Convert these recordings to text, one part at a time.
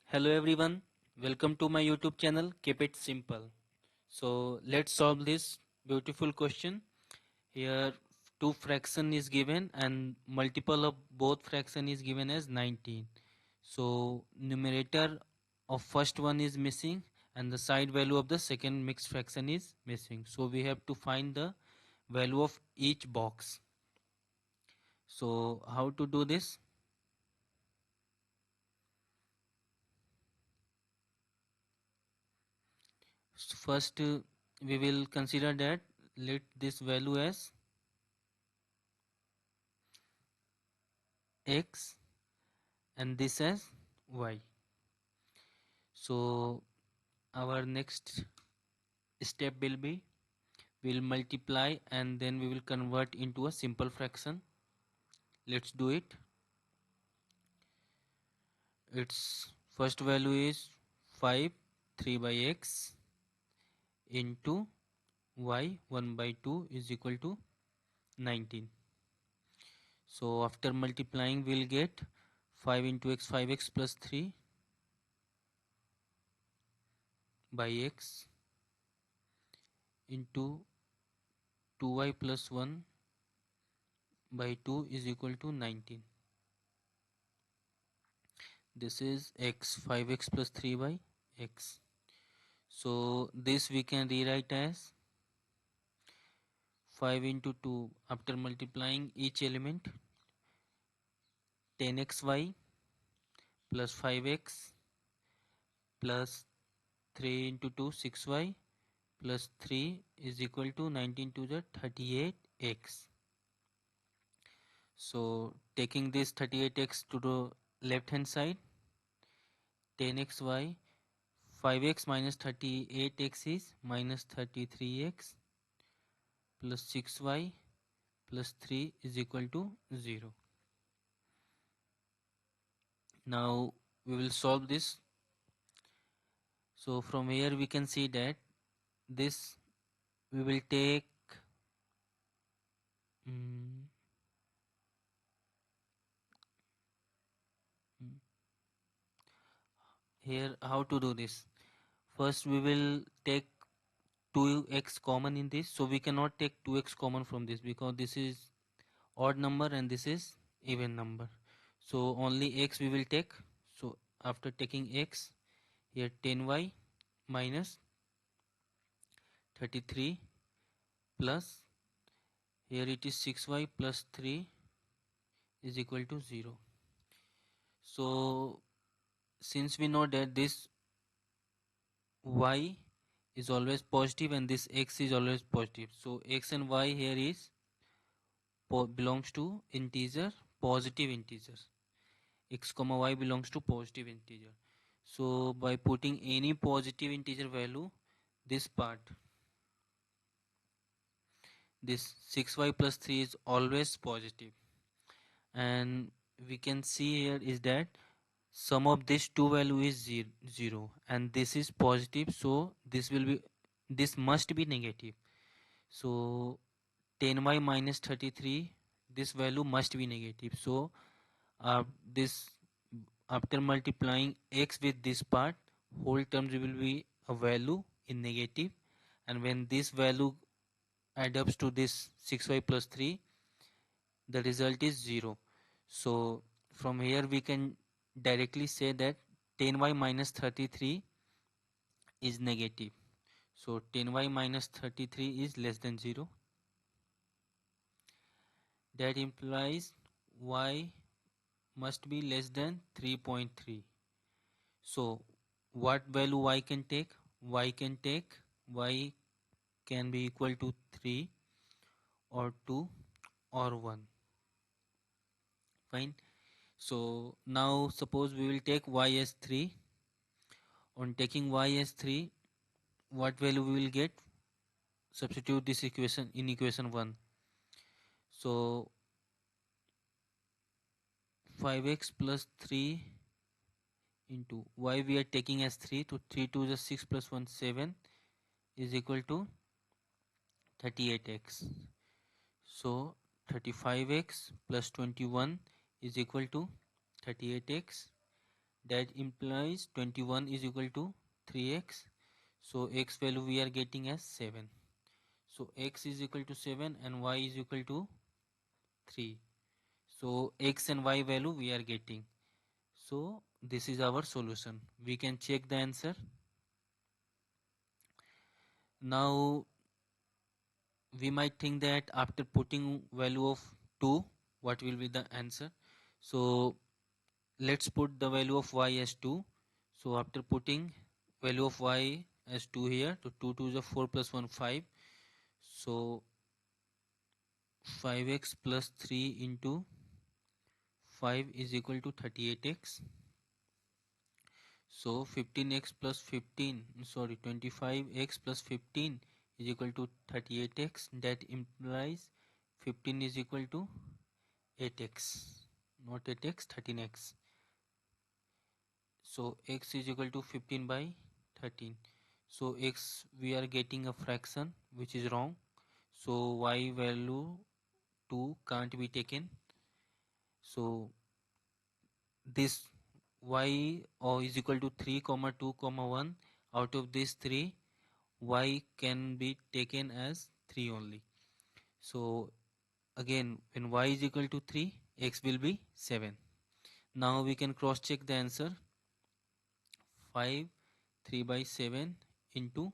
Hello everyone, welcome to my YouTube channel. Keep it simple. So let's solve this beautiful question. Here two fraction is given and multiple of both fraction is given as 19. So numerator of first one is missing and the side value of the second mixed fraction is missing. So we have to find the value of each box. So how to do this? First we will consider that let this value as x and this as y. So our next step will be we'll multiply and then we will convert into a simple fraction. Let's do it. Its first value is 5 3 by x into y 1 by 2 is equal to 19. So after multiplying we'll get 5 into x 5x plus 3 by x into 2y plus 1 by 2 is equal to 19. This is x 5x plus 3 by x. So this we can rewrite as 5 into 2 after multiplying each element 10xy plus 5x plus 3 into 2 6y plus 3 is equal to 19 to the 38x. So taking this 38x to the left hand side 10xy 5x minus 38x is minus 33x plus 6y plus 3 is equal to 0. Now we will solve this. So from here we can see that this we will take mm, here how to do this. First we will take 2x common in this, so we cannot take 2x common from this because this is odd number and this is even number. So only x we will take. So after taking x, here 10y minus 33 plus here it is 6y plus 3 is equal to 0. So since we know that this y is always positive and this x is always positive, so x and y here is belongs to integer, positive integers. X comma y belongs to positive integer. So by putting any positive integer value, this part, this 6y plus 3 is always positive. And we can see here is that sum of this two value is 0 and this is positive, so this must be negative. So 10y minus 33, this value must be negative. So this after multiplying x with this part, whole terms will be a value in negative, and when this value adds up to this 6y plus 3, the result is 0. So from here we can directly say that 10y minus 33 is negative. So 10y minus 33 is less than 0. That implies y must be less than 3.3. So what value y can take? Y can take y can be equal to 3 or 2 or 1. Fine. So now suppose we will take y as 3. On taking y as 3, what value we will get? Substitute this equation in equation 1. So 5x plus 3 into y we are taking as 3, to 3 to the 6 plus 1 7 is equal to 38x. So 35x plus 21 is equal to 38x. that implies 21 is equal to 3x. So x value we are getting as 7. So x is equal to 7 and y is equal to 3. So x and y value we are getting. So this is our solution. We can check the answer. Now we might think that after putting value of 2, what will be the answer? So let's put the value of y as 2. So after putting value of y as 2 here, so 2 2 is a 4 plus 1 5. So 5x plus 3 into 5 is equal to 38x. So 15x plus 15, sorry, 25x plus 15 is equal to 38x. That implies 15 is equal to 8x, not 8x, 13x. So x is equal to 15 by 13. So x we are getting a fraction which is wrong. So y value 2 can't be taken. So this y is equal to 3 comma 2 comma 1. Out of these 3, y can be taken as 3 only. So again, when y is equal to 3, x will be 7. Now we can cross check the answer. 5 3 by 7 into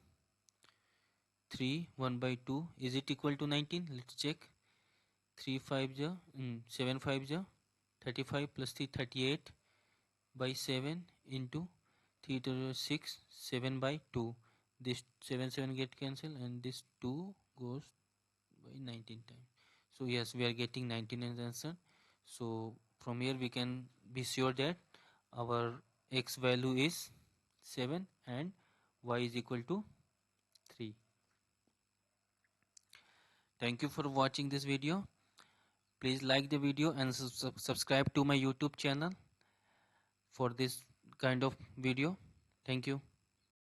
3 1 by 2, is it equal to 19? Let's check. 3 5 ja 7 5 ja 35 plus 3 38 by 7 into 3 to 6 7 by 2. This 7 7 get cancelled and this 2 goes by 19 times. So yes, we are getting 19 as answer. So from here we can be sure that our x value is 7 and y is equal to 3. Thank you for watching this video. Please like the video and subscribe to my YouTube channel for this kind of video. Thank you.